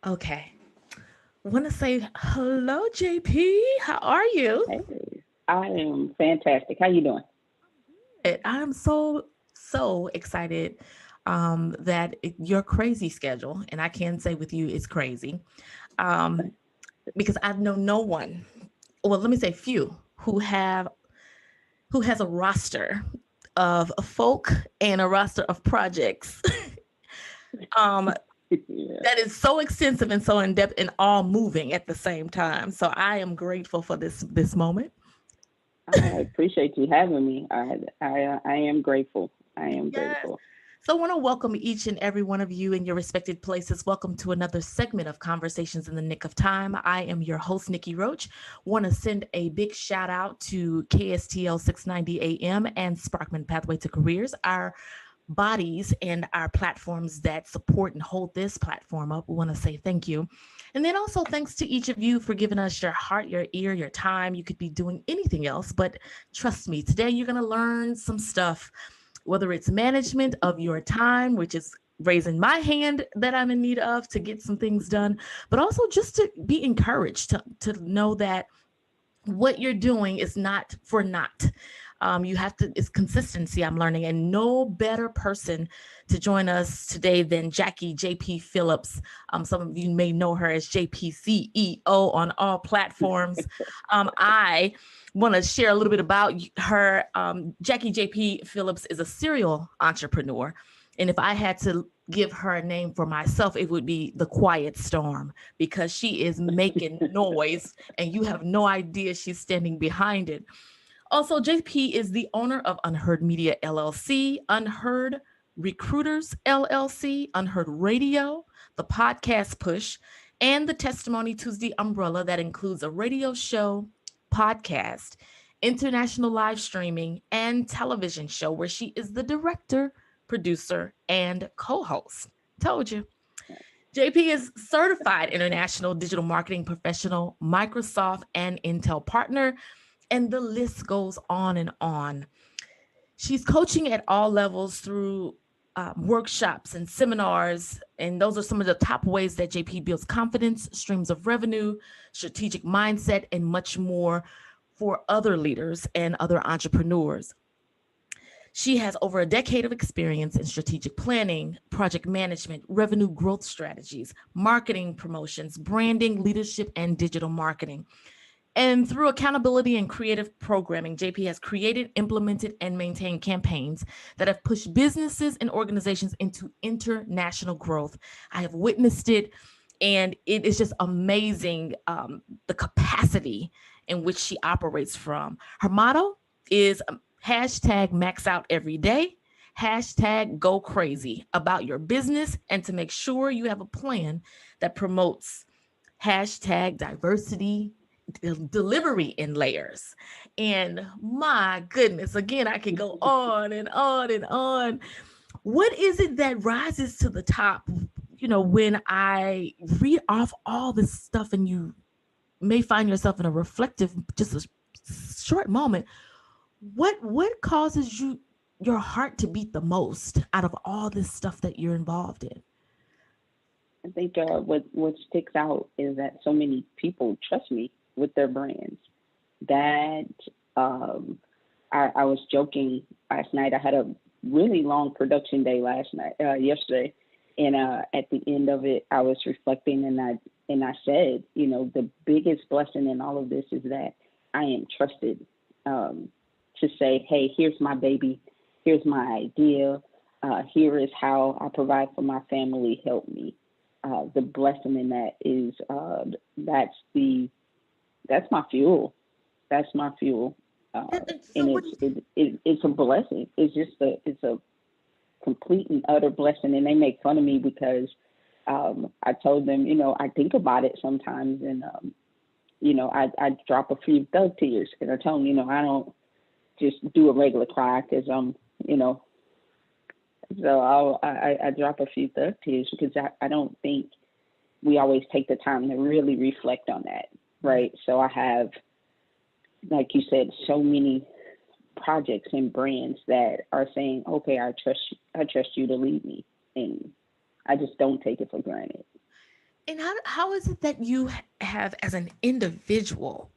Okay. I want to say hello, JP. How are you? Hey, I am fantastic. How you doing? I'm so excited that your crazy schedule, and I can say with you, it's crazy um, because I know no one. Well, let me say few who has a roster of folk and a roster of projects um, Yeah, that is so extensive and so in depth and all moving at the same time. So I am grateful for this moment. I appreciate you having me. I am grateful. I am Yes. grateful. So I want to welcome each and every one of you in your respected places. Welcome to another segment of Conversations in the Nick of Time. I am your host, Nikki Roach. Want to send a big shout out to KSTL 690 AM and Sparkman Pathway to Careers, our bodies and our platforms that support and hold this platform up. We want to say thank you. And then also thanks to each of you for giving us your heart, your ear, your time. You could be doing anything else, but trust me, today you're going to learn some stuff, whether it's management of your time, which is raising my hand that I'm in need of to get some things done, but also just to be encouraged to know that what you're doing is not for naught. You have to, it's consistency, I'm learning, and no better person to join us today than Jackie JP Phillips. Some of you may know her as JPCEO on all platforms. I want to share a little bit about her. Jackie JP Phillips is a serial entrepreneur. And if I had to give her a name for myself, it would be the Quiet Storm because she is making noise and you have no idea she's standing behind it. Also, JP is the owner of Unheard Media LLC, Unheard Recruiters LLC, Unheard Radio, the Podcast Push, and the Testimony Tuesday umbrella that includes a radio show, podcast, international live streaming, and television show where she is the director, producer, and co host. Told you. JP is certified international digital marketing professional, Microsoft and Intel partner, and the list goes on and on. She's coaching at all levels through workshops and seminars, and those are some of the top ways that JP builds confidence, streams of revenue, strategic mindset, and much more for other leaders and other entrepreneurs. She has over a decade of experience in strategic planning, project management, revenue growth strategies, marketing promotions, branding, leadership, and digital marketing. And through accountability and creative programming, JP has created, implemented, and maintained campaigns that have pushed businesses and organizations into international growth. I have witnessed it, and it is just amazing the capacity in which she operates from. Her motto is hashtag max out every day, hashtag go crazy about your business, and to make sure you have a plan that promotes hashtag diversity delivery in layers. And my goodness, again, I can go on and on and on. What is it that rises to the top? When I read off all this stuff and you may find yourself in a reflective, just a short moment, what causes your heart to beat the most out of all this stuff that you're involved in? I think what sticks out is that so many people trust me with their brands. That um, I was joking last night. I had a really long production day yesterday, and at the end of it, I was reflecting, and I said, the biggest blessing in all of this is that I am trusted um, to say, hey, here's my baby, here's my idea, here is how I provide for my family. Help me. The blessing in that is that's the that's my fuel. That's my fuel, So and what? it's a blessing. It's a complete and utter blessing. And they make fun of me because I told them, I think about it sometimes, and I drop a few thug tears, and I tell them, I don't just do a regular cry because you know, so I drop a few thug tears because I don't think we always take the time to really reflect on that, Right. right? So I have, like you said, so many projects and brands that are saying, okay, I trust you to lead me, and I just don't take it for granted. And how is it that you have, as an individual,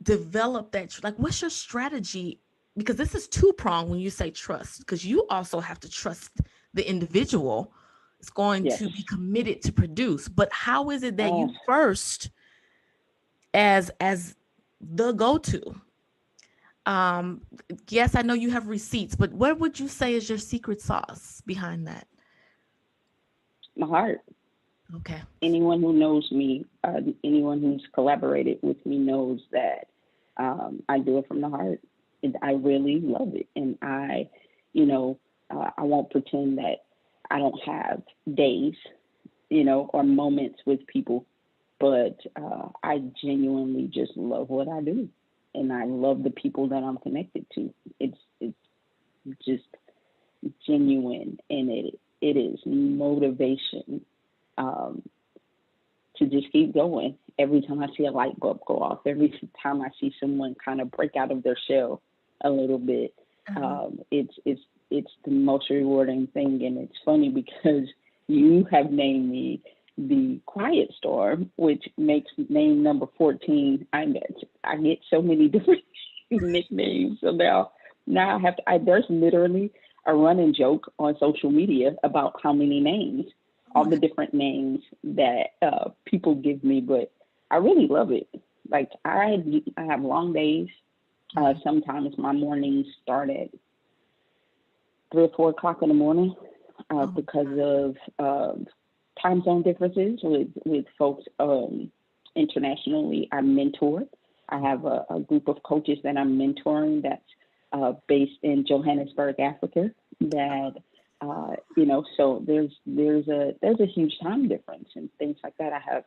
developed that? Like, what's your strategy? Because this is two pronged when you say trust, because you also have to trust the individual is going Yes. to be committed to produce. But how is it that Oh, you first, as the go to, um, yes, I know you have receipts, but what would you say is your secret sauce behind that? my heart. Okay. Anyone who knows me, anyone who's collaborated with me knows that I do it from the heart. And I really love it. And you know, I won't pretend that I don't have days, or moments with people, but I genuinely just love what I do. And I love the people that I'm connected to. It's just genuine, and it is motivation um, to just keep going. Every time I see a light bulb go off, every time I see someone kind of break out of their shell a little bit, Uh-huh. it's the most rewarding thing. And it's funny because you have named me the Quiet Storm, which makes name number 14. I get so many different nicknames. So now I have to. There's literally a running joke on social media about how many names, Oh all my the God. different names that people give me. But I really love it. Like I have long days. Mhm. Sometimes my mornings start at 3 or 4 o'clock in the morning Oh my because God. of time zone differences with folks internationally. I mentor. I have a group of coaches that I'm mentoring that's based in Johannesburg, Africa. That so there's a huge time difference and things like that. I have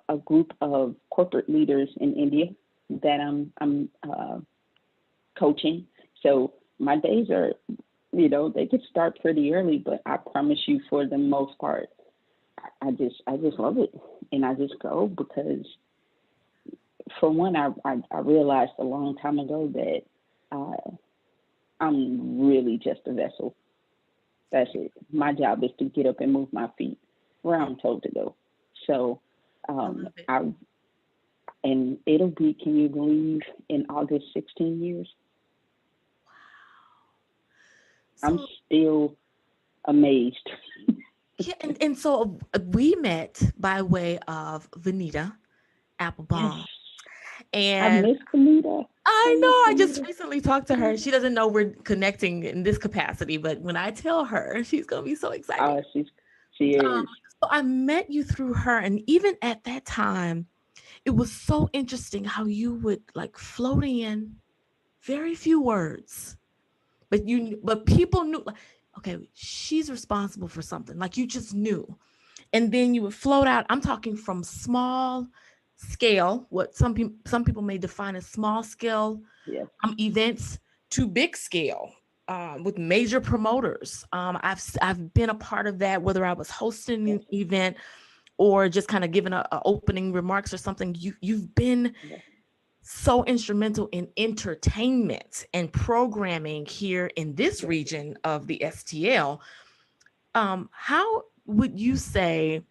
a group of corporate leaders in India that I'm coaching. So my days are, they could start pretty early, but I promise you, for the most part, I just love it, and I just go because, for one, I realized a long time ago that uh, I'm really just a vessel. That's it. My job is to get up and move my feet where Yeah, I'm told to go. So, I love it. I and it'll be, can you believe, in August, 16 years. I'm So still amazed. yeah, and so we met by way of Vanita Yes, Applebaum. I And miss Benita. I I know miss I just Benita. recently talked to her. She doesn't know we're connecting in this capacity, but when I tell her, she's gonna be so excited. She Um, is. so I met you through her, and even at that time, it was so interesting how you would like float in very few words, but people knew like, okay, she's responsible for something. Like you just knew. And then you would float out. I'm talking from small scale, what some people may define as small scale Yes. events, to big scale with major promoters. I've been a part of that, whether I was hosting Yes. an event or just kind of giving a opening remarks or something. You've been Yes. so instrumental in entertainment and programming here in this Yes. region of the STL. How would you say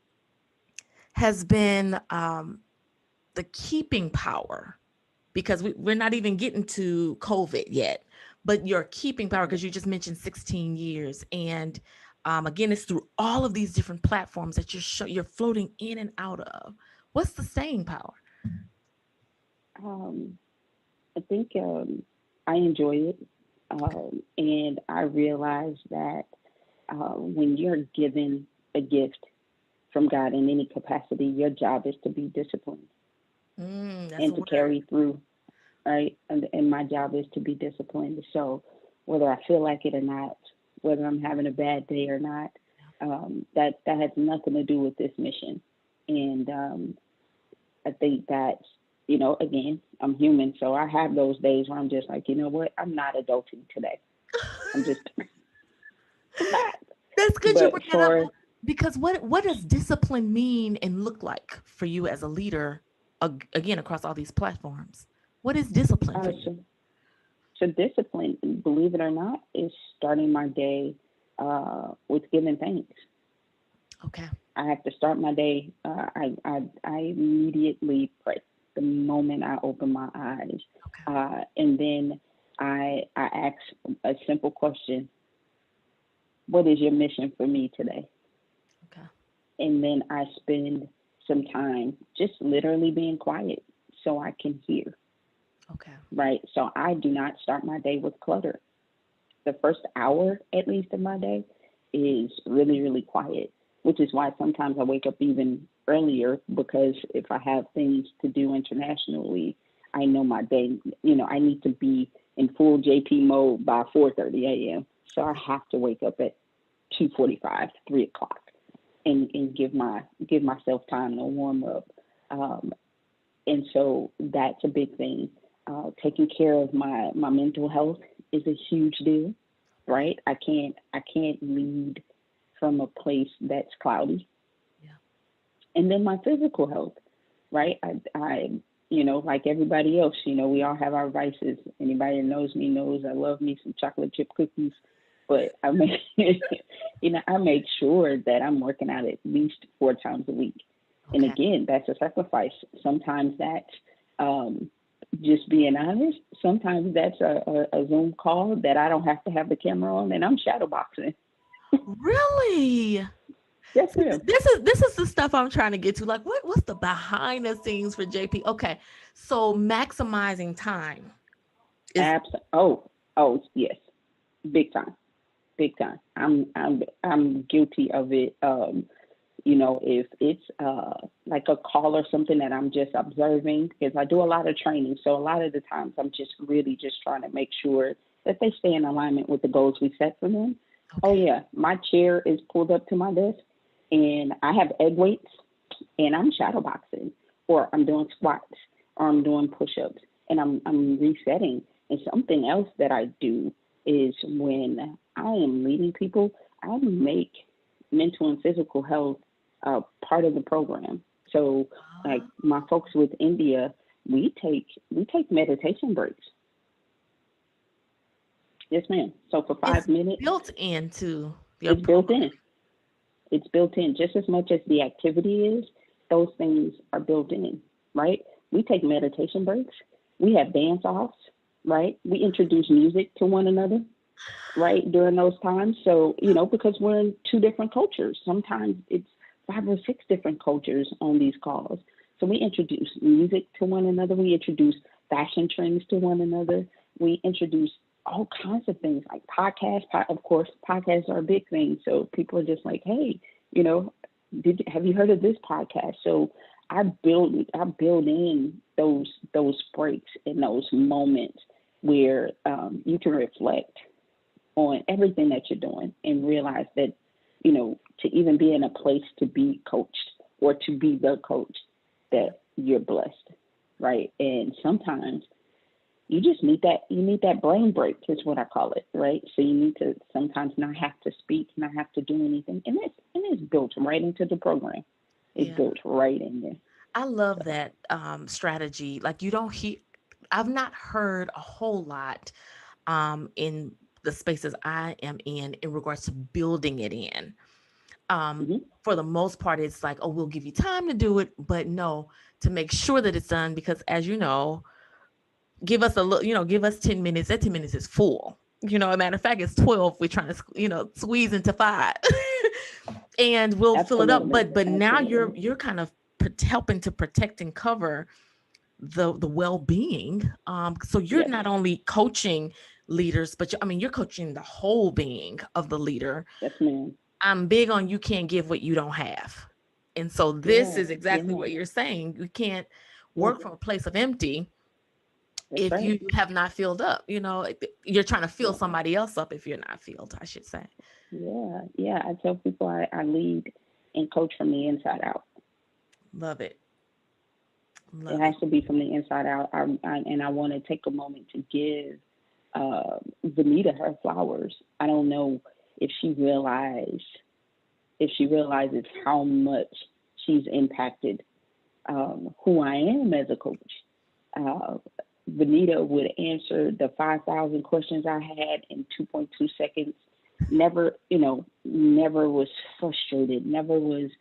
has been the keeping power, because we're not even getting to COVID yet, but your keeping power, because you just mentioned 16 years. And again, it's through all of these different platforms that you're floating in and out of. What's the staying power? Um, I think I enjoy it, and I realize that when you're given a gift from God in any capacity, your job is to be disciplined That's a and to word. carry through, right? And my job is to be disciplined. So whether I feel like it or not, whether I'm having a bad day or not, that has nothing to do with this mission. And I think that, again, I'm human, so I have those days where I'm just like, you know what, I'm not adulting today. I'm just, I'm not. That's good you But bring that up, for because what does discipline mean and look like for you as a leader, again, across all these platforms? What is discipline for you? so, so discipline, believe it or not, is starting my day with giving thanks. Okay. I have to start my day. I immediately pray the moment I open my eyes, Okay. and then I ask a simple question: what is your mission for me today? Okay. And then I spend some time just literally being quiet so I can hear. Okay. Right. So I do not start my day with clutter. The first hour, at least, of my day is really, really quiet, which is why sometimes I wake up even earlier because if I have things to do internationally, I know my day, I need to be in full JP mode by 4:30 a.m. So I have to wake up at 2:45, 3 o'clock, and give myself time to warm up. Um, and so that's a big thing. Taking care of my mental health is a huge deal, right? I can't lead from a place that's cloudy. Yeah. And then my physical health, right? Like everybody else, we all have our vices. Anybody that knows me knows I love me some chocolate chip cookies, but I make, I make sure that I'm working out at least 4 times a week. And Okay. again, that's a sacrifice. Sometimes that's just being honest. Sometimes that's a Zoom call that I don't have to have the camera on, and I'm shadowboxing. Really? Yes, See, ma'am. this is the stuff I'm trying to get to. Like, what's the behind the scenes for JP? Okay, so maximizing time is Oh, yes, big time, big time. I'm guilty of it. If it's like a call or something that I'm just observing, because I do a lot of training. So a lot of the times I'm just really just trying to make sure that they stay in alignment with the goals we set for them. Oh, okay. yeah, my chair is pulled up to my desk and I have egg weights and I'm shadow boxing or I'm doing squats or I'm doing push ups and I'm resetting. And something else that I do is when I am leading people, I make mental and physical health part of the program. So, like my folks with India, we take meditation breaks. Yes, ma'am. So for It's 5 minutes, built into your it's built program. in. It's built in just as much as the activity is. Those things are built in, right? We take meditation breaks. We have dance offs, right? We introduce music to one another, right, during those times. So, because we're in two different cultures, sometimes it's 5 or 6 different cultures on these calls. So we introduce music to one another. We introduce fashion trends to one another. We introduce all kinds of things like podcasts. Of course, podcasts are a big thing. So people are just like, hey, you know, have you heard of this podcast? So I build in those breaks and those moments where you can reflect on everything that you're doing and realize that, to even be in a place to be coached or to be the coach, Yeah. that you're blessed, right? And sometimes you need that brain break is what I call it, right? So you need to sometimes not have to speak, not have to do anything. And it's built right into the program. It's Yeah. built right in there. I love So that strategy. Like, you don't hear, I've not heard a whole lot in the spaces I am in regards to building it in. Um, mhm. for the most part, it's like, oh, we'll give you time to do it, but no, to make sure that it's done, because as you know, give us a little, give us 10 minutes. That 10 minutes is full. A matter of fact, it's 12. We're trying to, squeeze into 5 and we'll fill it up. Absolutely. But now you're Absolutely. kind of helping to protect and cover the well-being. So you're Yes. not only coaching leaders, but you're coaching the whole being of the leader. Yes, ma'am. I'm big on, you can't give what you don't have. And so this Yeah. is exactly Yeah. what you're saying. You can't Yeah. work from a place of empty That's if right. you have not filled up. You're trying to fill Yeah. somebody else up if you're not filled, I should say. Yeah. Yeah. I tell people I lead and coach from the inside out. Love it. It Love has it. to be from the inside out. And I want to take a moment to give Vanita her flowers. I don't know if she realized if she realizes how much she's impacted who I am as a coach. Uh, Vanita would answer the 5,000 questions I had in 2.2 seconds. never, never was frustrated, never was,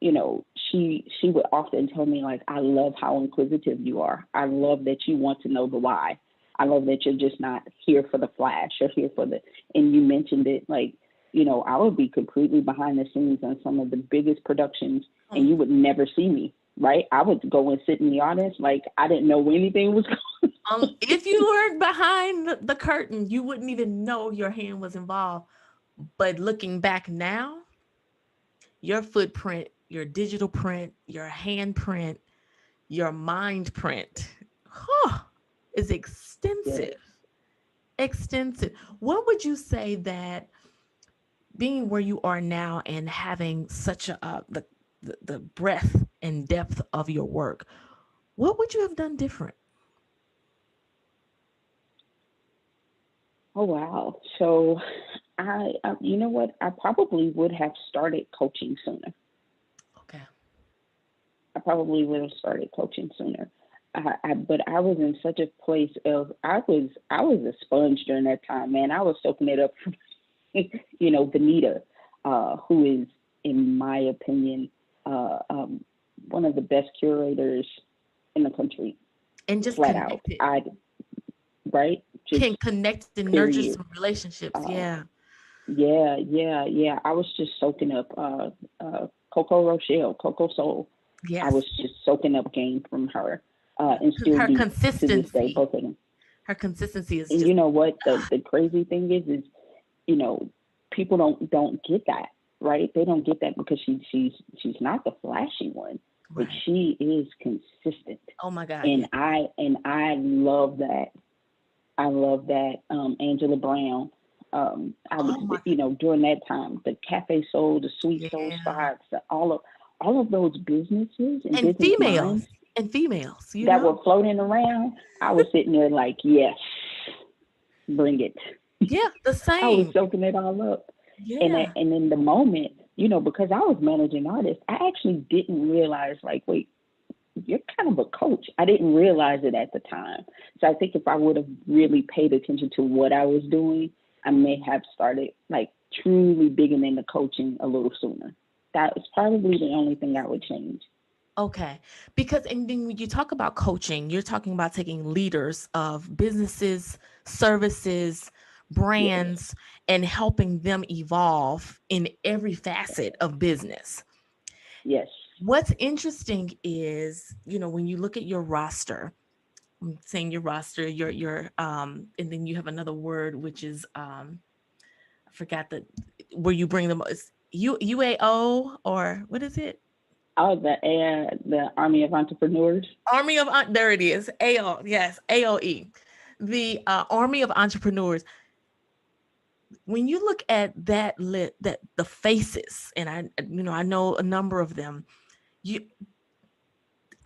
she would often tell me, like, I love how inquisitive you are. I love that you want to know the why. I love that you're just not here for the flash or here for and you mentioned it, like, I would be completely behind the scenes on some of the biggest productions and you would never see me, right? I would go and sit in the audience like I didn't know anything was going on. If you weren't behind the curtain, you wouldn't even know your hand was involved. But looking back now, your footprint, your digital print, your handprint, your mind print is extensive. Yes. Extensive. What would you say that being where you are now and having such the breadth and depth of your work, what would you have done different? Oh, wow. So you know what? I probably would have started coaching sooner. Okay. I probably would have started coaching sooner. But I was in such a place of, I was a sponge during that time, man. I was soaking it up from, Benita, who is, in my opinion, one of the best curators in the country. And just flat out. Right? Just can connect and nurture some relationships. Yeah. I was just soaking up Coco Rochelle, Coco Soul. Yes. I was just soaking up game from her. And still her do consistency. To this day, both of them. Her consistency is. And just, you know what? The crazy thing is people don't get that, right? They don't get that because she's not the flashy one, right. But she is consistent. Oh my God! And yeah. I love that. I love that. Angela Brown. I was, during that time, the Cafe Soul, the Sweet Soul Spots, all of those businesses and business females minds and females that were floating around. I was sitting there like, yes, bring it. Yeah, the same. I was soaking it all up. Yeah. And in the moment, because I was managing artists, I actually didn't realize, like, wait, you're kind of a coach. I didn't realize it at the time. So I think if I would have really paid attention to what I was doing, I may have started like truly digging into coaching a little sooner. That was probably the only thing I would change. Okay. Because, and then when you talk about coaching, you're talking about taking leaders of businesses, services, brands, and helping them evolve in every facet of business. Yes. What's interesting is, when you look at your roster, I'm saying your roster, your and then you have another word, which is, I forgot where you bring them, UAO, or what is it? Oh, the Army of Entrepreneurs. There it is. AO, yes, AOE, the Army of Entrepreneurs. When you look at that the faces, and I know a number of them,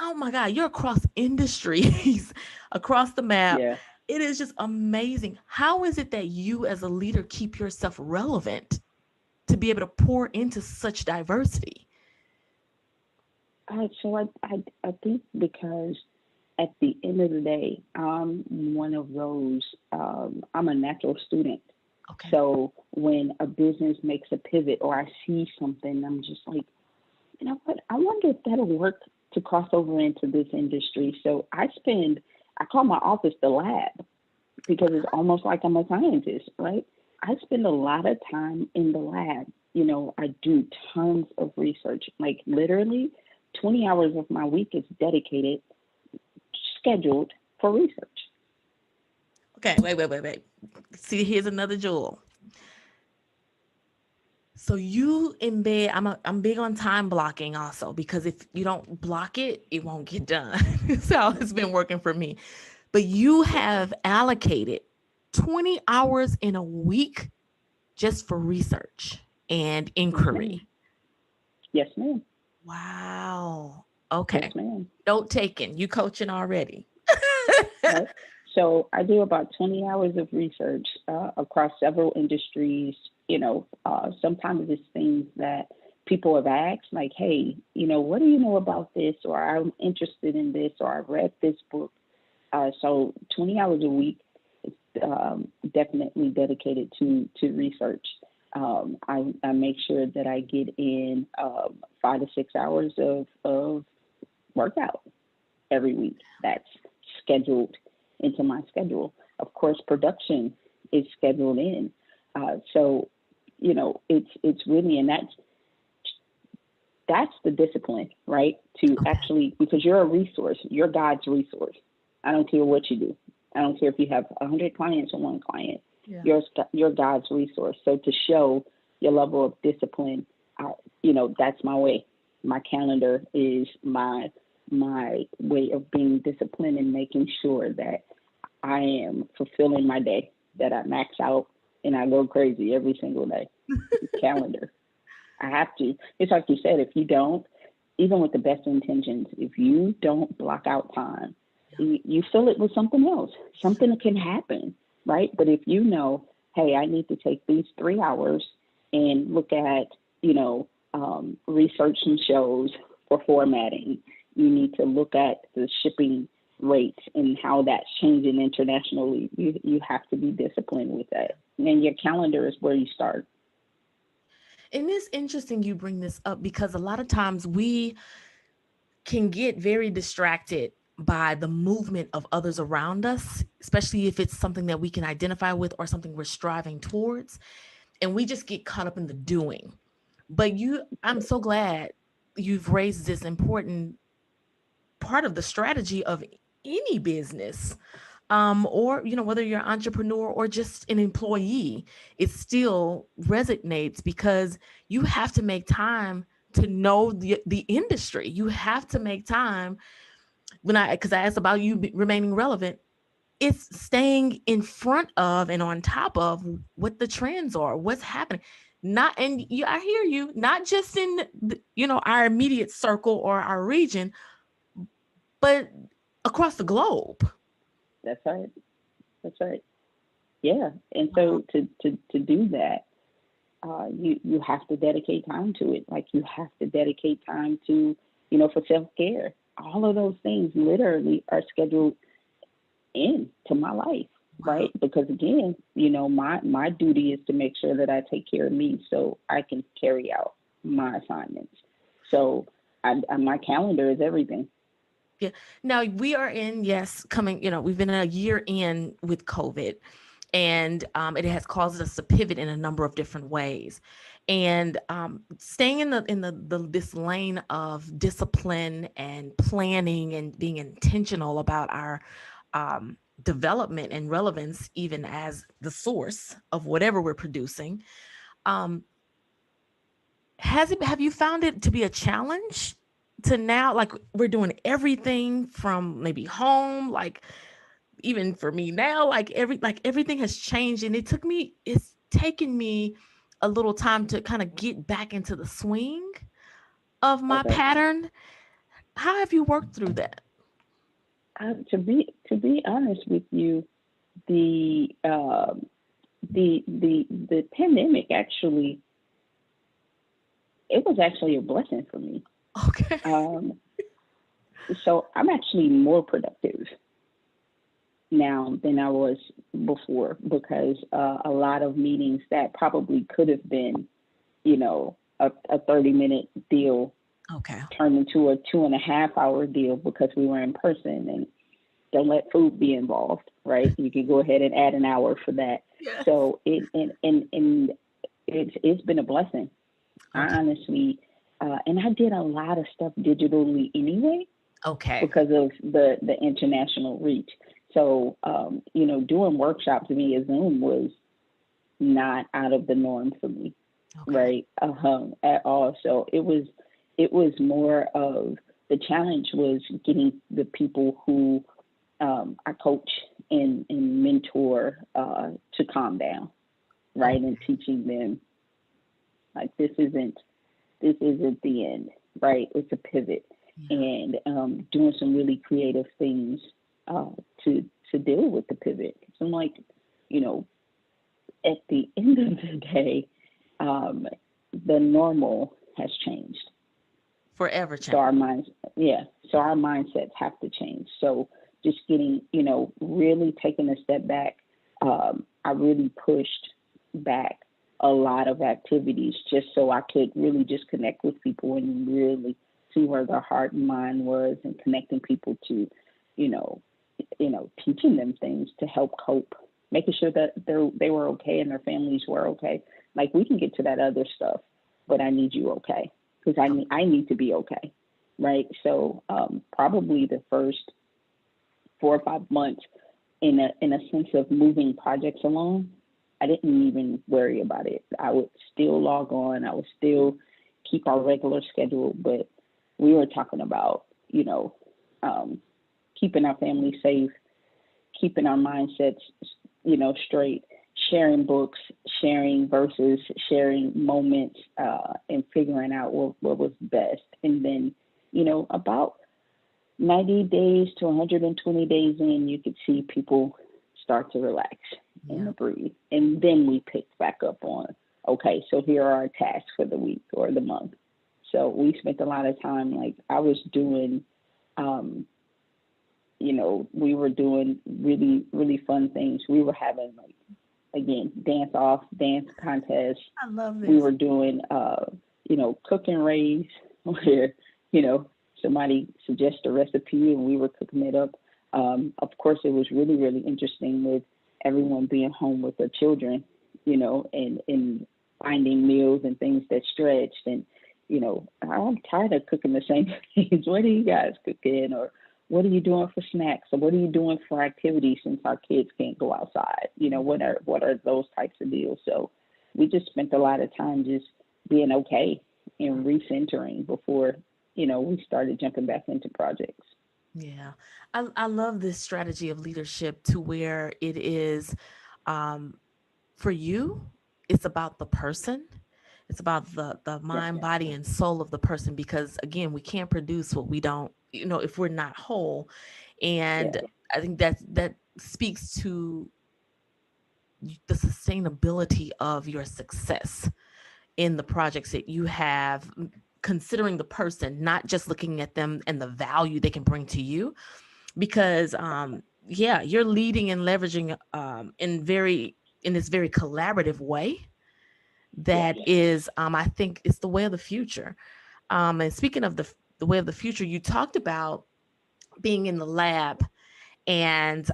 oh my God, you're across industries, across the map. Yeah. It is just amazing. How is it that you as a leader keep yourself relevant to be able to pour into such diversity? So I think because at the end of the day, I'm one of those, I'm a natural student. Okay. So when a business makes a pivot or I see something, I'm just like, you know what, I wonder if that'll work to cross over into this industry. So I call my office the lab because it's almost like I'm a scientist, right? I spend a lot of time in the lab. I do tons of research, like literally 20 hours of my week is dedicated, scheduled for research. Okay, wait. See, here's another jewel. So you embed, I'm big on time blocking also, because if you don't block it, it won't get done. So it's been working for me. But you have allocated 20 hours in a week just for research and inquiry. Yes, ma'am. Wow. Okay. Yes, ma'am. Note taken. You coaching already. Right. So I do about 20 hours of research across several industries. Sometimes it's things that people have asked, like, hey, what do you know about this? Or I'm interested in this, or I read this book. So 20 hours a week is definitely dedicated to research. I make sure that I get in 5 to 6 hours of workout every week. That's scheduled into my schedule. Of course, production is scheduled in. So, it's really, and that's the discipline, right? To actually, because you're a resource, you're God's resource. I don't care what you do. I don't care if you have 100 clients or one client. Yeah. You're God's resource. So to show your level of discipline, that's my way. My calendar is my way of being disciplined and making sure that I am fulfilling my day, that I max out and I go crazy every single day. Calendar. I have to. It's like you said, if you don't, even with the best intentions, if you don't block out time, you fill it with something else. Something can happen, right? But if you know, hey, I need to take these 3 hours and look at, research some shows for formatting. You need to look at the shipping rates and how that's changing internationally. You have to be disciplined with that. And your calendar is where you start. And it's interesting you bring this up because a lot of times we can get very distracted by the movement of others around us, especially if it's something that we can identify with or something we're striving towards. And we just get caught up in the doing. But I'm so glad you've raised this important part of the strategy of any business. Or whether you're an entrepreneur or just an employee, it still resonates because you have to make time to know the industry. You have to make time. Because I asked about you remaining relevant, it's staying in front of and on top of what the trends are, what's happening. I hear you, not just in our immediate circle or our region, but across the globe. That's right. That's right. Yeah. And so to do that, you have to dedicate time to it. Like you have to dedicate time to, for self-care. All of those things literally are scheduled into my life, right? Because again, my duty is to make sure that I take care of me so I can carry out my assignments. So my calendar is everything. Yeah. Now we are we've been a year in with COVID, and it has caused us to pivot in a number of different ways. And staying in this lane of discipline and planning and being intentional about our development and relevance, even as the source of whatever we're producing. Have you found it to be a challenge to now, like we're doing everything from maybe home, like even for me now, like everything has changed, and it's taken me a little time to kind of get back into the swing of my pattern. How have you worked through that? To be honest with you, the pandemic actually, it was actually a blessing for me. Okay. So I'm actually more productive now than I was before because a lot of meetings that probably could have been, a 30-minute deal turned into a 2.5-hour deal because we were in person, and don't let food be involved, right? You can go ahead and add an hour for that. Yes. So it's been a blessing. Okay. I honestly, and I did a lot of stuff digitally anyway. Okay. Because of the international reach. So, doing workshops via Zoom was not out of the norm for me, right? At all. So it was more of the challenge was getting the people who I coach and mentor to calm down, right? And teaching them like this isn't the end, right? It's a pivot. And doing some really creative things to deal with the pivot. So I'm like, at the end of the day, the normal has changed. Forever changed. So our mindsets have to change. So just getting, really taking a step back, I really pushed back a lot of activities just so I could really just connect with people and really see where their heart and mind was, and connecting people to, you know, teaching them things to help cope, making sure that they were okay and their families were okay. Like, we can get to that other stuff, but I need you okay, because I need to be okay, right? So probably the first 4 or 5 months, in a sense of moving projects along, I didn't even worry about it. I would still log on. I would still keep our regular schedule, but we were talking about, keeping our family safe, keeping our mindsets, straight, sharing books, sharing verses, sharing moments, and figuring out what was best. And then, about 90 days to 120 days in, you could see people start to relax and breathe. And then we picked back up on, okay, so here are our tasks for the week or the month. So we spent a lot of time, like, I was doing, we were doing really, really fun things. We were having, like, again, dance contests. I love this. We were doing, cook and raise, where, somebody suggests a recipe and we were cooking it up. Of course, it was really, really interesting with everyone being home with their children, and finding meals and things that stretched. And, I'm tired of cooking the same things. What are you guys cooking? Or what are you doing for snacks? Or what are you doing for activities since our kids can't go outside? What are those types of deals? So we just spent a lot of time just being okay and recentering before, we started jumping back into projects. Yeah, I love this strategy of leadership, to where it is, for you, it's about the person. It's about the Yes. mind, body, and soul of the person, because again, we can't produce what we don't, if we're not whole. And Yeah. I think that speaks to the sustainability of your success in the projects that you have, considering the person, not just looking at them and the value they can bring to you. Because you're leading and leveraging in this very collaborative way Yes. that is, I think it's the way of the future. And speaking of the way of the future, you talked about being in the lab and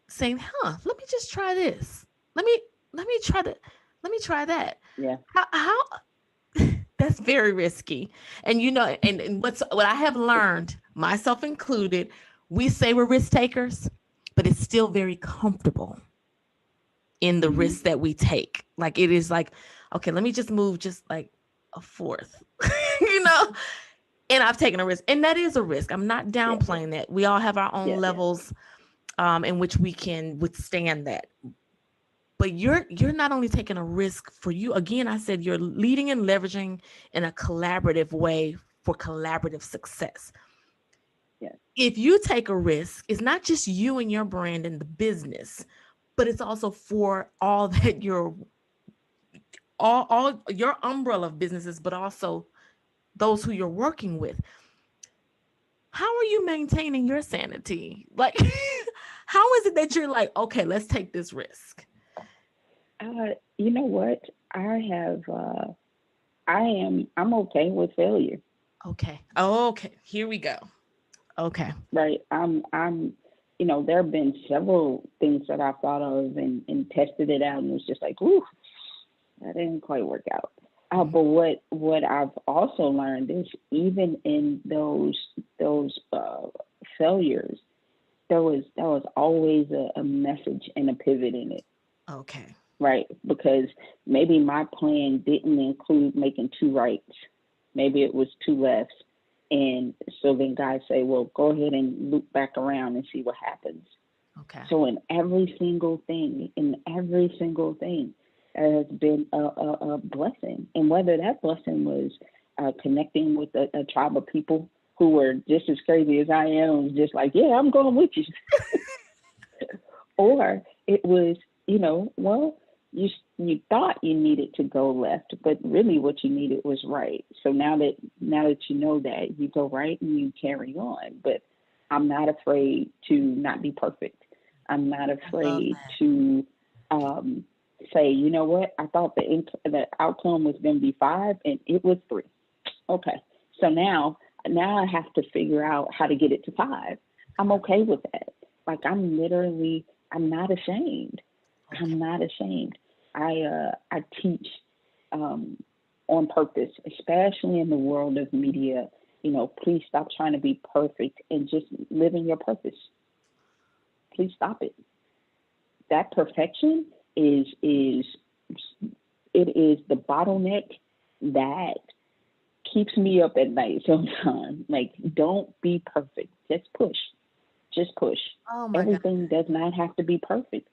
saying, let me just try this. Let me try to let me try that. Yeah. How that's very risky. And and what I have learned, myself included, we say we're risk takers, but it's still very comfortable in the Mm-hmm. risks that we take. Like, it is like, okay, let me just move just like a fourth, you know, and I've taken a risk, and that is a risk. I'm not Yeah. downplaying that. We all have our own Yeah. levels in which we can withstand that. But you're not only taking a risk for you. Again, I said you're leading and leveraging in a collaborative way for collaborative success. Yeah. If you take a risk, it's not just you and your brand and the business, but it's also for all that all your umbrella of businesses, but also those who you're working with. How are you maintaining your sanity? Like, how is it that you're like, okay, let's take this risk? You know what? I'm okay with failure. Okay. Okay. Here we go. Okay. Right. There have been several things that I thought of and tested it out, and it was just like, ooh, that didn't quite work out. But what I've also learned is, even in those failures, there was always a message and a pivot in it. Okay. Right? Because maybe my plan didn't include making two rights. Maybe it was two lefts. And so then guys say, well, go ahead and loop back around and see what happens. Okay. So in every single thing, there has been a blessing. And whether that blessing was connecting with a tribe of people who were just as crazy as I am, just like, yeah, I'm going with you. Or it was, well, you thought you needed to go left, but really what you needed was right. So now that you know that, you go right and you carry on. But I'm not afraid to not be perfect. I'm not I love afraid that. to say, you know what, I thought the outcome was going to be 5 and it was 3. Okay, so now I have to figure out how to get it to 5. I'm okay with that. Like I'm not ashamed. Okay. I'm not ashamed. I teach on purpose, especially in the world of media. You know, please stop trying to be perfect and just live in your purpose. Please stop it. That perfection is it is the bottleneck that keeps me up at night sometimes. Like, don't be perfect. Just push. Just push. Oh my God. Everything does not have to be perfect.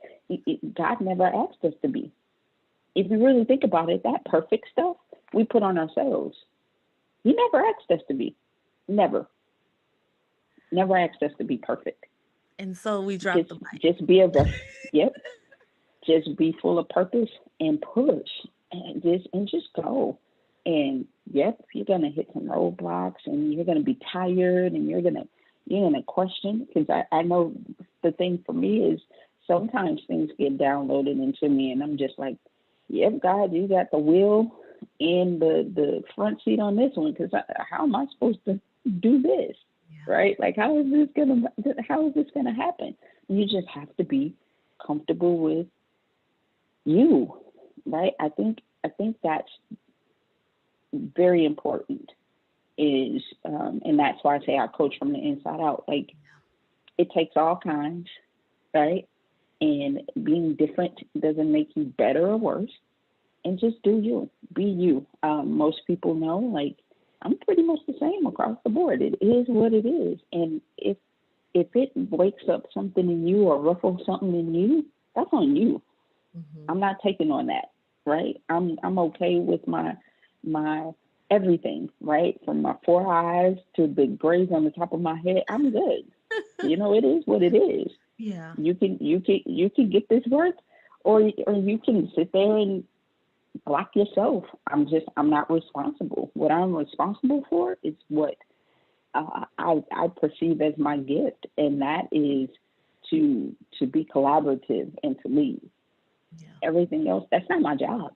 God never asked us to be. If you really think about it, that perfect stuff we put on ourselves. He never asked us to be. Never. Never asked us to be perfect. And so we dropped Just the mic. just be a vessel. Yep. Just be full of purpose and push and just go. And yep, you're gonna hit some roadblocks and you're gonna be tired and you're gonna question, because I know the thing for me is sometimes things get downloaded into me and I'm just like, yep, God, you got the wheel and the front seat on this one, because how am I supposed to do this? Yeah. Right? Like, how is this gonna happen? You just have to be comfortable with you, right? I think that's very important. And that's why I say I coach from the inside out. Like, it takes all kinds, right? And being different doesn't make you better or worse. And just do you, be you. Most people know, like, I'm pretty much the same across the board. It is what it is. And if it wakes up something in you or ruffles something in you, that's on you. Mm-hmm. I'm not taking on that, right? I'm okay with my everything, right? From my 4 eyes to the grays on the top of my head. I'm good. You know, it is what it is. Yeah. You can get this work, or you can sit there and block yourself. I'm not responsible. What I'm responsible for is what I perceive as my gift, and that is to be collaborative and to lead. Yeah. Everything else, that's not my job.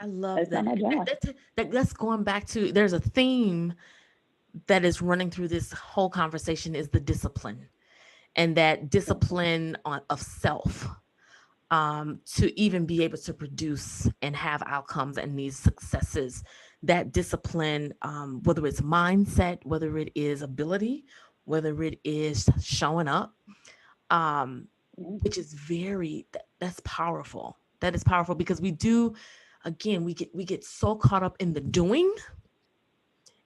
I love That's not that. my job. That's going back to, there's a theme that is running through this whole conversation, is the discipline, and that discipline of self, to even be able to produce and have outcomes and these successes. That discipline, whether it's mindset, whether it is ability, whether it is showing up, um, which is that's powerful. That is powerful, because we do, again, we get so caught up in the doing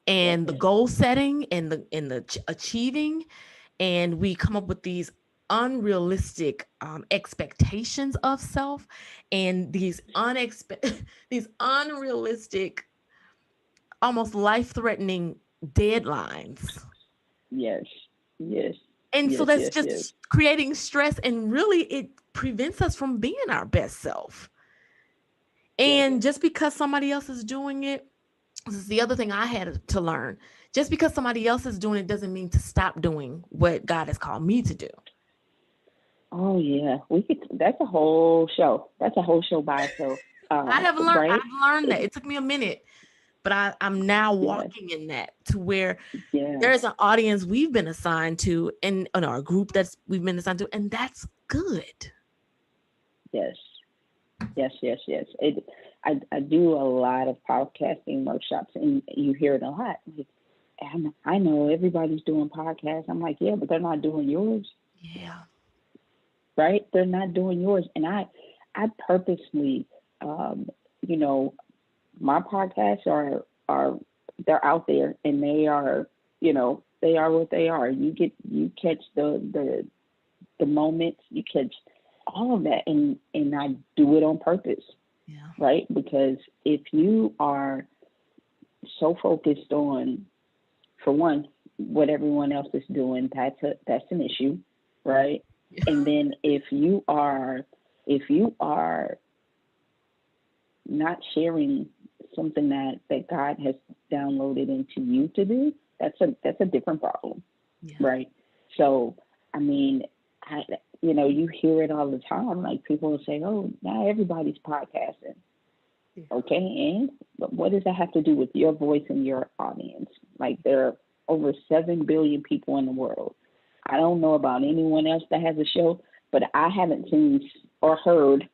Yep. and the goal setting and the achieving, and we come up with these unrealistic expectations of self, and these these unrealistic, almost life-threatening deadlines. Yes. Yes. And so Yes. that's Yes. Yes. just creating stress, and really it prevents us from being our best self. Yes. And just because somebody else is doing it, this is the other thing I had to learn. Just because somebody else is doing it doesn't mean to stop doing what God has called me to do. Oh yeah. We could. That's a whole show. That's a whole show by itself. Right. I've learned that. It took me a minute, but I'm now Yes. walking in that, to where Yeah. there's an audience we've been assigned to, in our group that's we've been assigned to, and that's good. Yes. Yes. Yes. Yes. I do a lot of podcasting workshops, and you hear it a lot. Like, I know everybody's doing podcasts. I'm like, yeah, but they're not doing yours, Yeah. right? They're not doing yours. And I purposely, um, you know, my podcasts are they're out there, and they are, they are what they are. You catch the moments, you catch all of that, and I do it on purpose, Yeah. right? Because if you are so focused on, for one, what everyone else is doing, that's an issue, right? And then if you are not sharing something that God has downloaded into you to do, that's a different problem, Yeah. right? So, I mean, I, you hear it all the time. Like people will say, "Oh, now everybody's podcasting." Yeah. Okay, and but what does that have to do with your voice and your audience? Like there are over 7 billion people in the world. I don't know about anyone else that has a show, but I haven't seen or heard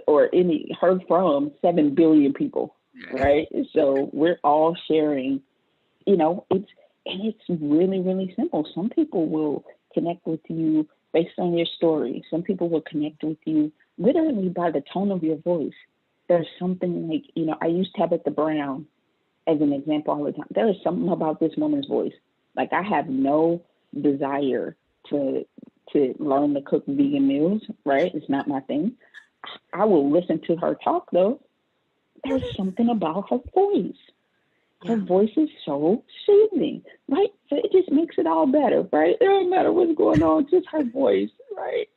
or any heard from 7 billion people, right? So we're all sharing. It's really really simple. Some people will connect with you based on your story. Some people will connect with you literally by the tone of your voice. There's something like, I use Tabitha Brown as an example all the time. There is something about this woman's voice. Like I have no desire to learn to cook vegan meals, right? It's not my thing. I will listen to her talk though. There's something about her voice. Her voice is so soothing, right? So it just makes it all better, right? It don't matter what's going on, just her voice, right?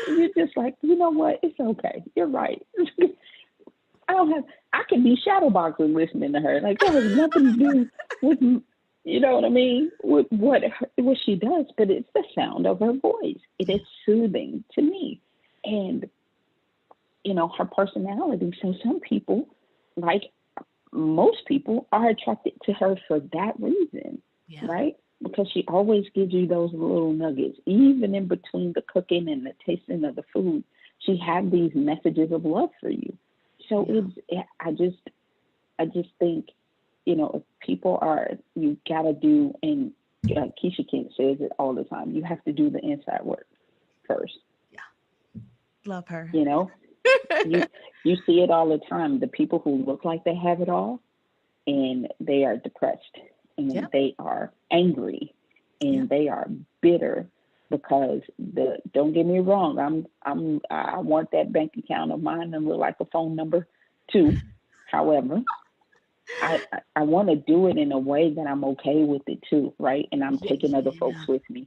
You're just like, you know what? It's okay. You're right. I can be shadowboxing listening to her. Like that has nothing to do with, you know what I mean, with what she does, but it's the sound of her voice. It is soothing to me. And, her personality. So some people, like most people, are attracted to her for that reason, right? Because she always gives you those little nuggets, even in between the cooking and the tasting of the food. She had these messages of love for you. So I just think, if people you gotta do, and Keisha Kent says it all the time, you have to do the inside work first. Yeah, love her. You see it all the time. The people who look like they have it all, and they are depressed, and they are angry, and they are bitter. Because don't get me wrong, I want that bank account of mine to look like a phone number too. However, I want to do it in a way that I'm okay with it too, right? And I'm taking other folks with me,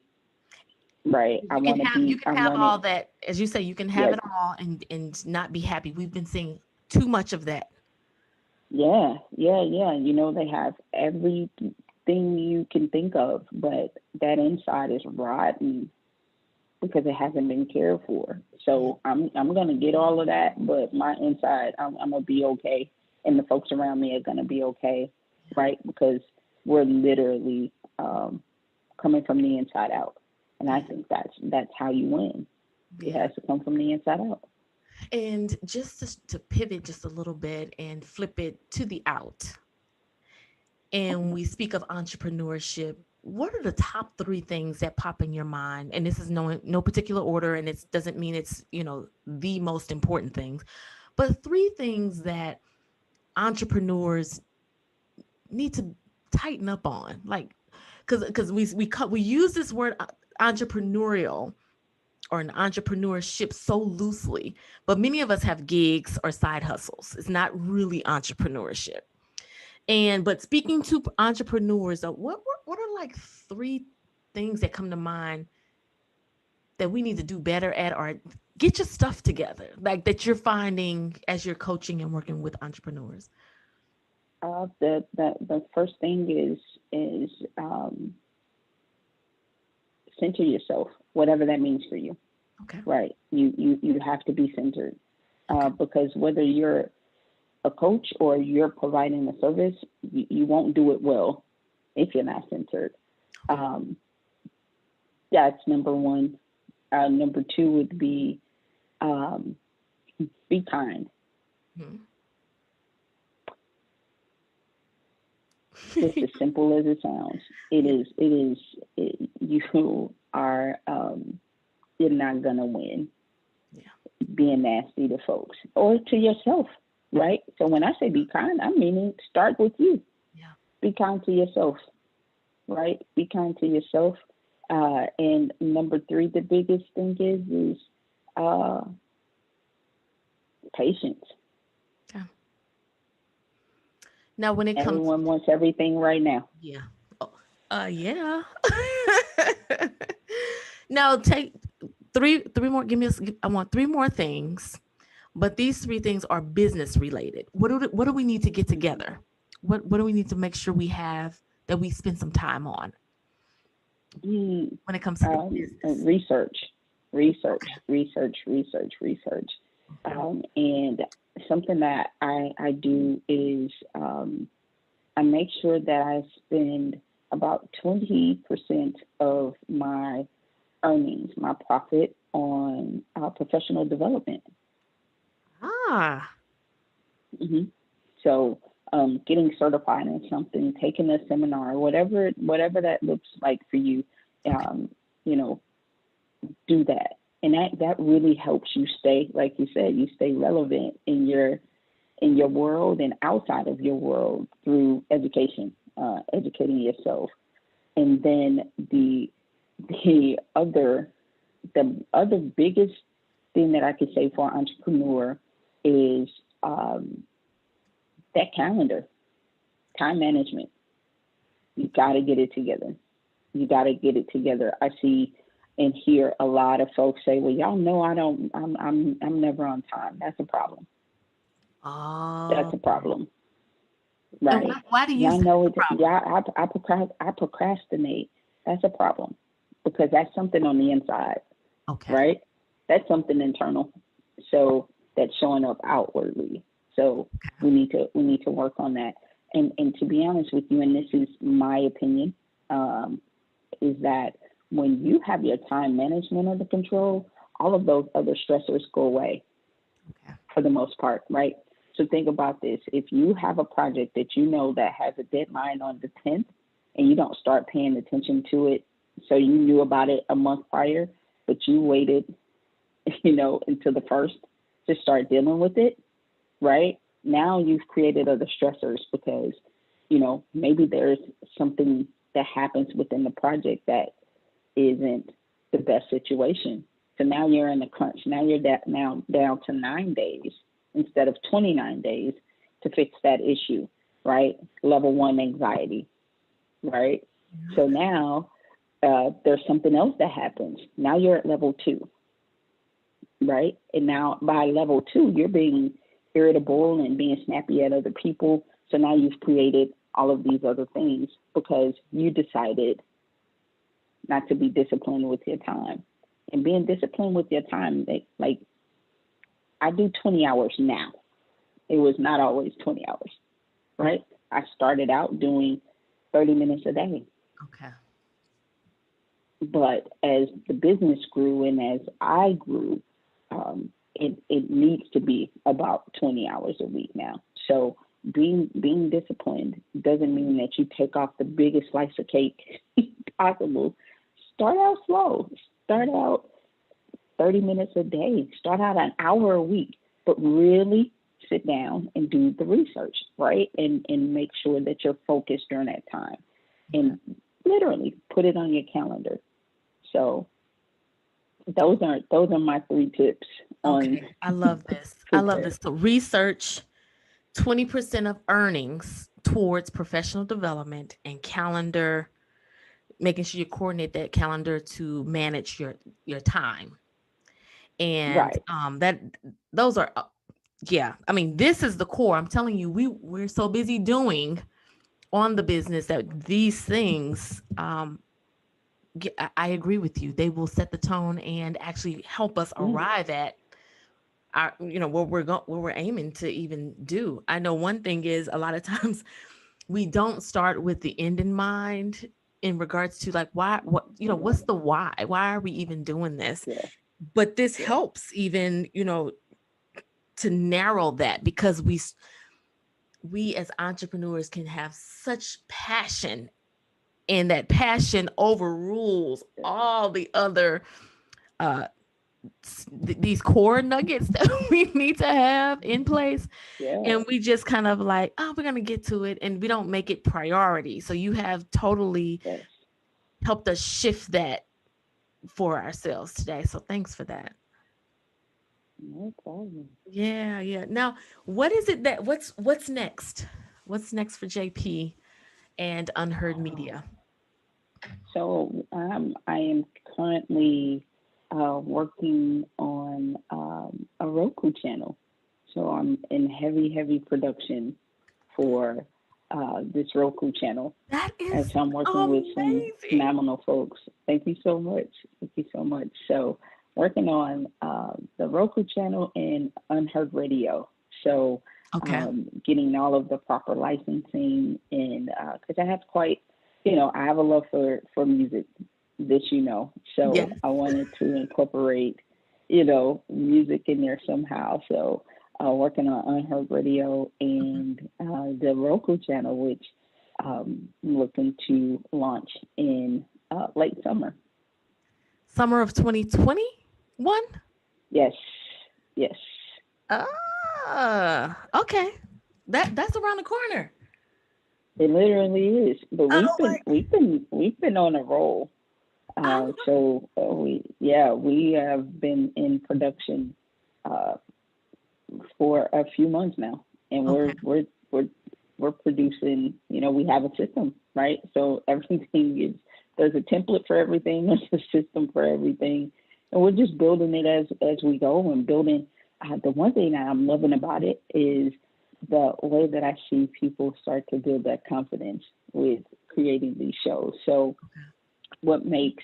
right? You can have all that, as you say, you can have it all and not be happy. We've been seeing too much of that. Yeah. They have everything you can think of, but that inside is rotten because it hasn't been cared for. So I'm gonna get all of that, but my inside, I'm gonna be okay, and the folks around me are gonna be okay, right? Because we're literally coming from the inside out, and I think that's how you win. It has to come from the inside out. And just to pivot just a little bit and flip it to the out, and we speak of entrepreneurship, what are the top 3 things that pop in your mind? And this is no particular order, and it doesn't mean it's, the most important things, but 3 things that entrepreneurs need to tighten up on, like, because we use this word entrepreneurial or an entrepreneurship so loosely, but many of us have gigs or side hustles. It's not really entrepreneurship. But speaking to entrepreneurs, what are like 3 things that come to mind that we need to do better at, or get your stuff together, like that you're finding as you're coaching and working with entrepreneurs? The first thing is center yourself, whatever that means for you. Okay. Right. You have to be centered, because whether you're a coach or you're providing a service, you won't do it well if you're not centered. That's number 1. Number 2 would be kind. Just as simple as it sounds. You are, you're not gonna win being nasty to folks or to yourself, right? So when I say be kind, I'm meaning start with you. Be kind to yourself, right? Be kind to yourself. And number 3, the biggest thing is patience. Now, when it comes, everyone wants everything right now. Yeah. Now, take three more. I want 3 more things, but these 3 things are business related. What do we need to get together? What do we need to make sure we have that we spend some time on when it comes to business? Research. research, Okay. research, research, research. Okay. And something that I do is I make sure that I spend about 20% of my earnings, my profit on professional development. Ah, hmm So getting certified in something, taking a seminar, whatever that looks like for you, okay. um, you know, do that. And that really helps you stay, like you said, you stay relevant in your world and outside of your world through education, educating yourself. And then the the other biggest thing that I could say for an entrepreneur is um, that calendar, time management. You got to get it together. You got to get it together. I see and hear a lot of folks say, "Well, y'all know I don't. I'm never on time." That's a problem. That's Oh, a problem, and right? why do you Y'all say it's know a it. problem? Yeah, I procrastinate. That's a problem because that's something on the inside, Okay. right? That's something internal. So that's showing up outwardly. So we need to work on that. And to be honest with you, and this is my opinion, um, is that when you have your time management under control, all of those other stressors go away Okay. for the most part, right? So think about this. If you have a project that you know that has a deadline on the 10th and you don't start paying attention to it, so you knew about it a month prior, but you waited, until the first to start dealing with it, right? Now you've created other stressors because, maybe there's something that happens within the project that isn't the best situation. So now you're in the crunch. Now you're now down to 9 days instead of 29 days to fix that issue, right? Level one anxiety, right? So now there's something else that happens. Now you're at level two, right? And now by level two, you're being irritable and being snappy at other people. So now you've created all of these other things because you decided not to be disciplined with your time. And being disciplined with your time, like I do 20 hours now. It was not always 20 hours, right? I started out doing 30 minutes a day. Okay. But as the business grew and as I grew, it needs to be about 20 hours a week now. So being disciplined doesn't mean that you take off the biggest slice of cake possible. Start out slow. Start out 30 minutes a day. Start out an hour a week, but really sit down and do the research, right? And make sure that you're focused during that time. And literally put it on your calendar. So those are my three tips on Okay. I love this. I love success. this. So research 20% of earnings towards professional development and calendar, making sure you coordinate that calendar to manage your time. And Right. that those are yeah, I mean, this is the core. I'm telling you, we're so busy doing on the business that these things I agree with you. They will set the tone and actually help us Mm, arrive at our, what we're aiming to even do. I know one thing is a lot of times we don't start with the end in mind in regards to like what's the why are we even doing this, yeah. but this Yeah. helps even to narrow that because we as entrepreneurs can have such passion, and that passion overrules Yeah. all the other uh these core nuggets that we need to have in place. Yeah. And we just kind of like, oh, we're gonna get to it, and we don't make it priority. So you have totally Yes. helped us shift that for ourselves today, so thanks for that. No problem. Yeah, yeah. Now, what is it that what's next? What's next for JP and Unheard Media? So I am currently working on a Roku channel. So I'm in heavy production for this Roku channel. That And is so I'm working with some amazing. phenomenal folks. Thank you so much. Thank you so much. So working on the Roku channel and Unheard Radio. So Okay. getting all of the proper licensing, and because I have quite, I have a love for music, this, so Yes. I wanted to incorporate, music in there somehow. So working on Unheard Radio and the Roku channel, which I'm looking to launch in late summer. Summer of 2021? Yes, yes. Okay. That's around the corner. It literally is. But Oh my. we've been on a roll. We have been in production for a few months now, and Okay. we're producing. We have a system, right? So everything is, there's a template for everything. There's a system for everything, and we're just building it as we go and building. The one thing that I'm loving about it is the way that I see people start to build that confidence with creating these shows. So what makes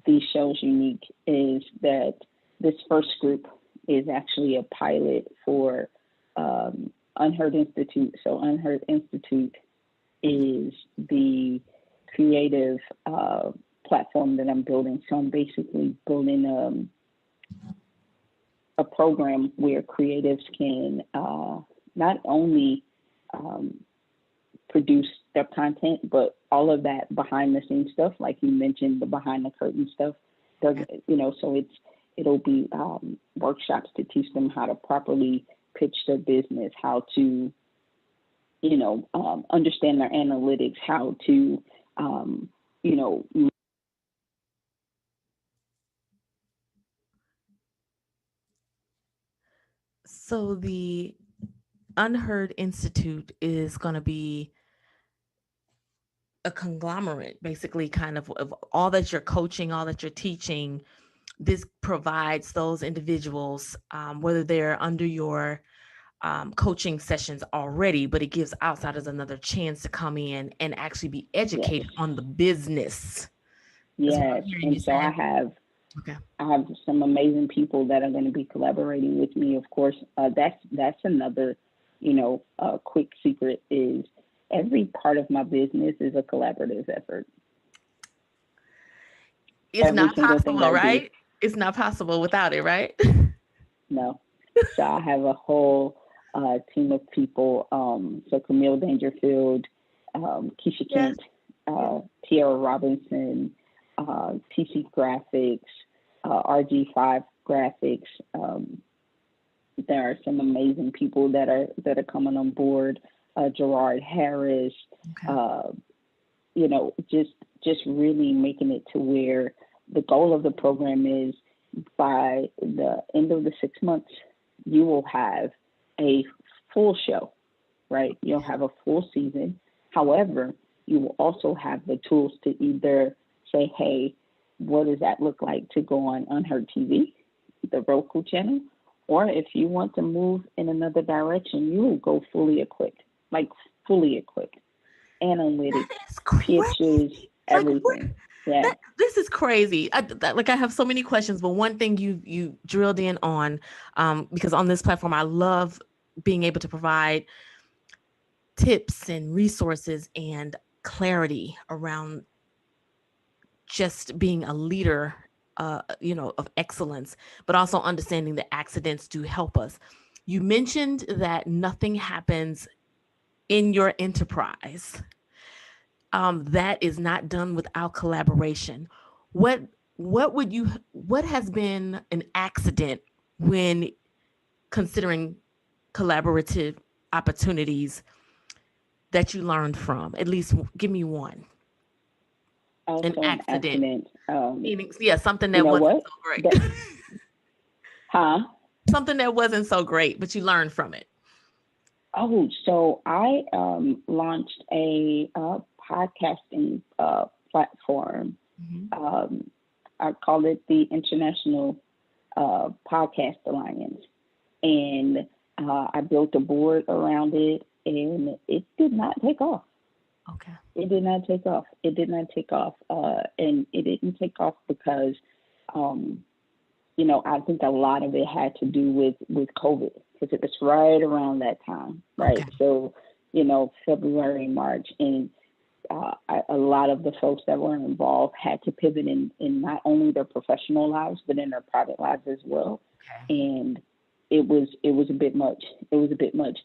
these shows unique is that this first group is actually a pilot for Unheard Institute. So Unheard Institute is the creative platform that I'm building. So I'm basically building a program where creatives can not only produce their content, but all of that behind the scenes stuff, like you mentioned, the behind the curtain stuff. So it'll be workshops to teach them how to properly pitch their business, how to, understand their analytics, how to, you know, So the Unheard Institute is going to be a conglomerate, basically, kind of all that you're coaching, all that you're teaching. This provides those individuals, whether they're under your coaching sessions already, but it gives outsiders another chance to come in and actually be yes, educated on the business. That's what I'm yes. hearing you And so say. Okay. I have some amazing people that are going to be collaborating with me. Of course, that's another, quick secret is every part of my business is a collaborative effort. It's Every not single thing possible, I do, right? It's not possible without it, right? no. So I have a whole team of people. So Camille Dangerfield, Keisha Yes. Kent, Tiara Robinson, TC Graphics, RG5 Graphics. There are some amazing people that are coming on board. Gerard Harris, Okay. just really making it to where the goal of the program is by the end of the 6 months, you will have a full show, right? You'll have a full season. However, you will also have the tools to either say, hey, what does that look like to go on Unheard TV, the Roku channel? Or if you want to move in another direction, you will go fully equipped, analytics, That is crazy. pitches, Like everything. Yeah. this is crazy. I have so many questions, but one thing you drilled in on, because on this platform, I love being able to provide tips and resources and clarity around just being a leader, of excellence, but also understanding that accidents do help us. You mentioned that nothing happens in your enterprise that is not done without collaboration. What what has been an accident when considering collaborative opportunities that you learned from? At least give me one. An Also an accident. accident. Meaning, yeah, something You that know wasn't what? so great. That, huh? Something that wasn't so great, but you learned from it. Oh, so I launched a podcasting platform. Mhm. I call it the International Podcast Alliance, and I built a board around it, and it did not take off. Okay. It did not take off. It did not take off, and it didn't take off because um, I think a lot of it had to do with COVID, because it was right around that time, right? Okay. So, February, March, and a lot of the folks that were involved had to pivot in not only their professional lives, but in their private lives as well. Okay. And it was a bit much. It was a bit much.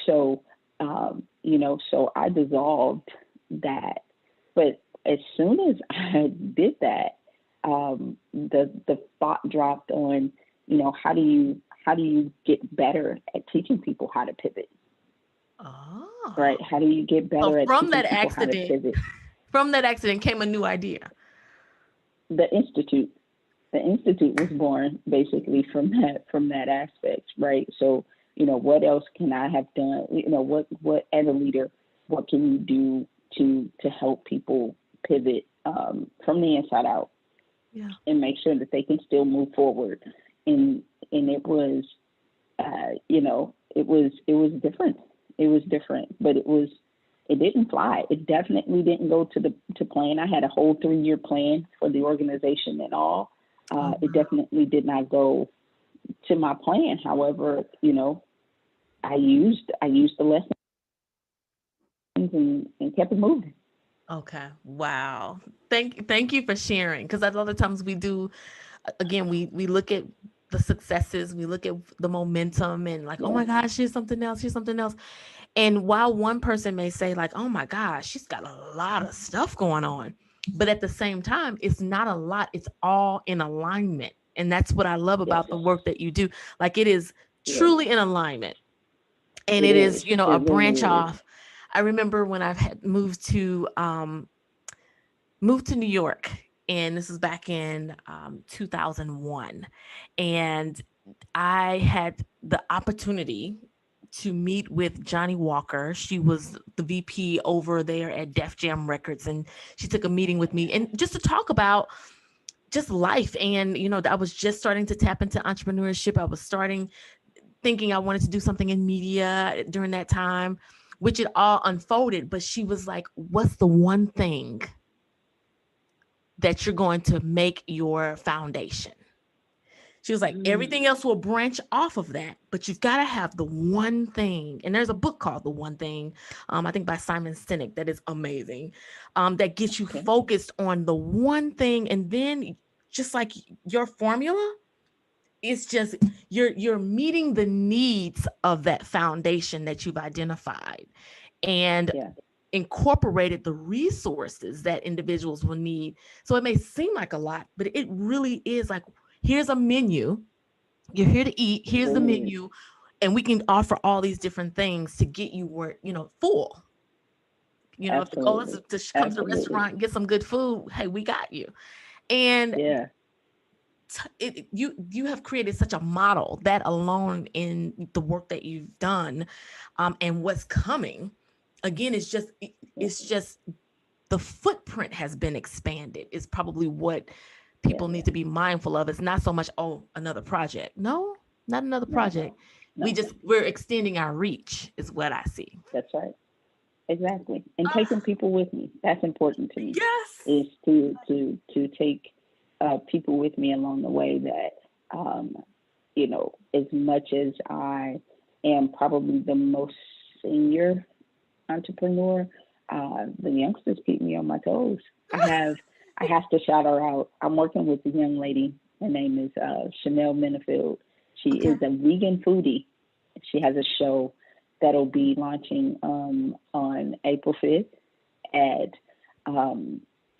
So, so I dissolved that. But as soon as I did that, the thought dropped on, how do you get better at teaching people how to pivot? Oh. Right? How do you get So better at from teaching that people how to accident, pivot? from that accident came a new idea. The institute was born basically from that aspect, right? So, what else can I have done? What as a leader, what can you do to help people pivot from the inside out, Yeah. and make sure that they can still move forward? And it was, it was different. It was different, but it didn't fly. It definitely didn't go to plan. I had a whole 3-year plan for the organization and all. It definitely did not go to my plan. However, I used the lessons and kept it moving. Okay. Wow. Thank you for sharing. Because a lot of times we do, again, we look at the successes, we look at the momentum and like, oh Yeah, my gosh, here's something else, here's something else. And while one person may say like, oh my gosh, she's got a lot of stuff going on, but at the same time, it's not a lot. It's all in alignment. And that's what I love yes, about the work that you do. Like it is yes, truly in alignment. And it it is. is, It a branch really is. off. I remember when I had moved to New York, and this was back in 2001. And I had the opportunity to meet with Johnny Walker. She was the VP over there at Def Jam Records, and she took a meeting with me and just to talk about just life. And I was just starting to tap into entrepreneurship. I was starting thinking I wanted to do something in media during that time, which it all unfolded. But she was like, "What's the one thing that you're going to make your foundation?" She was like, everything else will branch off of that, but you've got to have the one thing. And there's a book called The One Thing, I think by Simon Sinek, that is amazing, that gets you Okay. focused on the one thing. And then just like your formula, it's just you're meeting the needs of that foundation that you've identified and Yeah. incorporated the resources that individuals will need. So it may seem like a lot, but it really is like, here's a menu. You're here to eat. It Here's the really is. menu. And we can offer all these different things to get you where, full. If the goal is Absolutely. to come to the Absolutely. restaurant and get some good food, hey, we got you. And Yeah. you have created such a model that alone in the work that you've done, and what's coming. Again, Yeah. it's just the footprint has been expanded. Is probably what Yeah. people need to be mindful of. It's not so much, oh, another project. No, not another No. project. No. We're extending our reach is what I see. That's right. Exactly. And Ah, taking people with me. That's important to me. yes. Is to take people with me along the way. That as much as I am probably the most senior entrepreneur, the youngsters keep me on my toes. I have to shout her out. I'm working with a young lady. Her name is Chanel Minifield. She Okay. is a vegan foodie. She has a show that'll be launching on April 5th at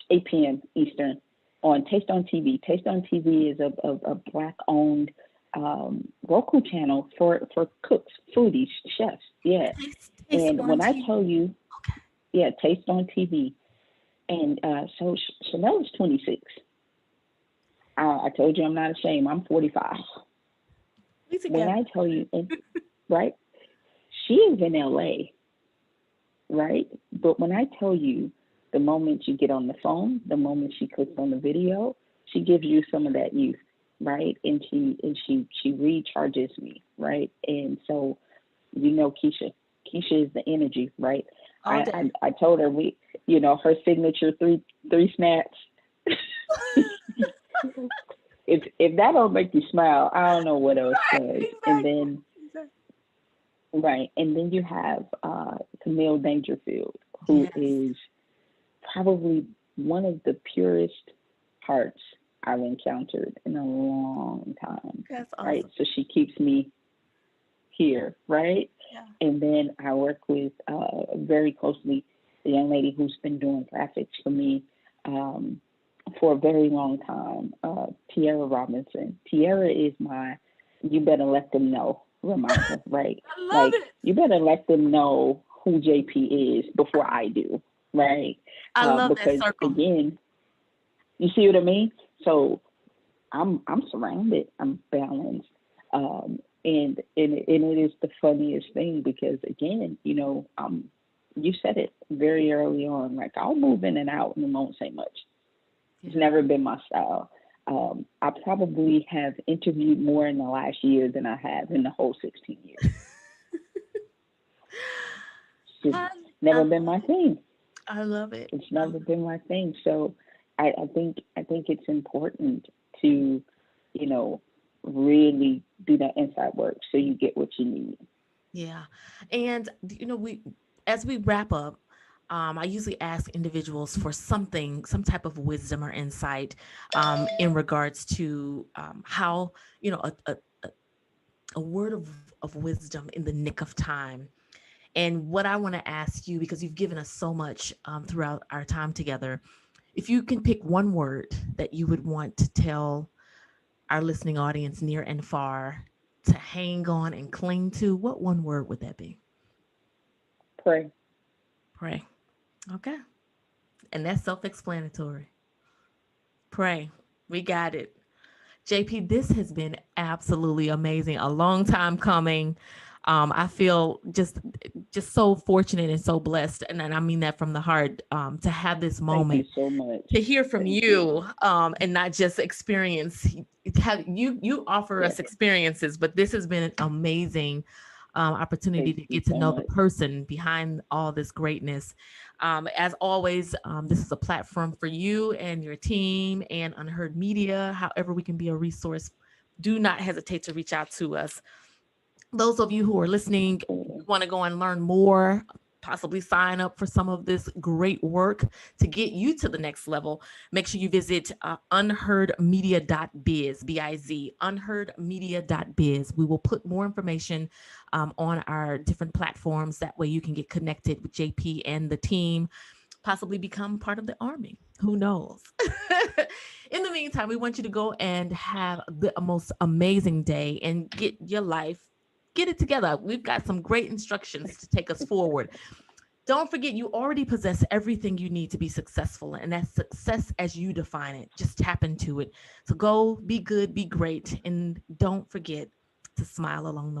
8 p.m. Eastern on Taste on TV. Taste on TV is a Black-owned Roku channel for cooks, foodies, chefs. Yeah. Taste And on when I TV. tell you, Okay. yeah, Taste on TV. And so Chanel is 26. I told you I'm not ashamed. I'm 45. We When together. I tell you, right, she is in LA, right? But when I tell you, the moment you get on the phone, the moment she clicks on the video, she gives you some of that youth, right? And she recharges me, right? And so Keisha is the energy, right? All day. I told her her signature three snaps. if that don't make you smile, I don't know what else Right, does. And exactly. then Exactly. right, and then you have Camille Dangerfield, who Yes, is probably one of the purest hearts I've encountered in a long time. that's Right, awesome. so she keeps me here, right? Yeah. And then I work with very closely the young lady who's been doing graphics for me um, for a very long time, Tiara Robinson. Tiara is my you better let them know reminder, right? I love Like, it. you better let them know who JP is before I do, right? I love that Because circle. again, you see what I mean? So I'm surrounded. I'm balanced. And it is the funniest thing because again, you said it very early on. Like, I'll move in and out and won't say much. It's Yeah. never been my style. I probably have interviewed more in the last year than I have in the whole 16 years. It's just I, I never been love my it. thing. I love it. It's never been my thing. So I think it's important to, you know, really do that inside work so you get what you need. Yeah. And we as we wrap up, I usually ask individuals for something, some type of wisdom or insight in regards to how, a word of wisdom in the nick of time. And what I want to ask you, because you've given us so much throughout our time together, if you can pick one word that you would want to tell our listening audience near and far to hang on and cling to, what one word would that be? Pray. Pray. Okay. And that's self explanatory. Pray. We got it. JP, this has been absolutely amazing. A long time coming. I feel just so fortunate and so blessed, and I mean that from the heart, to have this Thank you moment so much. to hear from Thank you. you, and not just experience. Have you offer Yes. us experiences, but this has been an amazing opportunity Thank to you get to so know the much. person behind all this greatness. As always, this is a platform for you and your team and Unheard Media. However, we can be a resource. Do not hesitate to reach out to us. Those of you who are listening, Absolutely. want to go and learn more, possibly sign up for some of this great work to get you to the next level, make sure you visit unheardmedia.biz, B-I-Z, unheardmedia.biz. We will put more information on our different platforms. That way you can get connected with JP and the team, possibly become part of the army. Who knows? In the meantime, we want you to go and have the most amazing day and get your life, get it together. We've got some great instructions to take us forward. Don't forget, you already possess everything you need to be successful, and that's success as you define it. Just tap into it. So go, be good, be great, and don't forget to smile along the